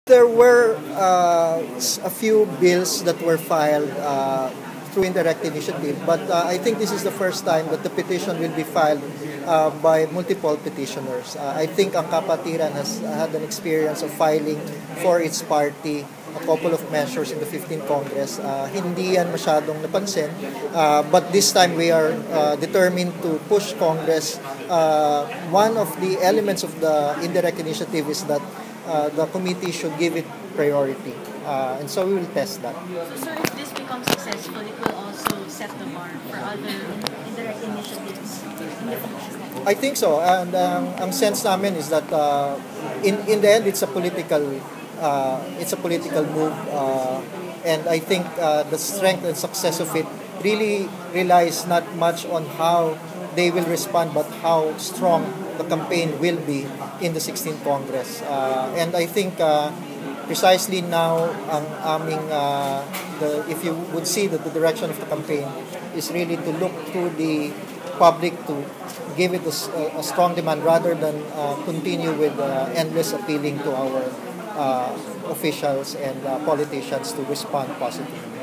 There were a few bills that were filed through indirect initiative, but I think this is the first time that the petition will be filed by multiple petitioners. I think ang Kapatiran has had an experience of filing for its party a couple of measures in the 15th Congress. Hindi yan masyadong napansin, but this time we are determined to push Congress. One of the elements of the indirect initiative is that the committee should give it priority. And so we will test that. So, sir, if this becomes successful, it will also set the bar for other indirect initiatives in the future? I think so. And ang sense namin is that in the end, it's a political move. And I think the strength and success of it really relies not much on how they will respond, but how strong the campaign will be in the 16th Congress. And I think precisely now, if you would see that the direction of the campaign is really to look through the public to give it a strong demand rather than continue with endless appealing to our officials and politicians to respond positively.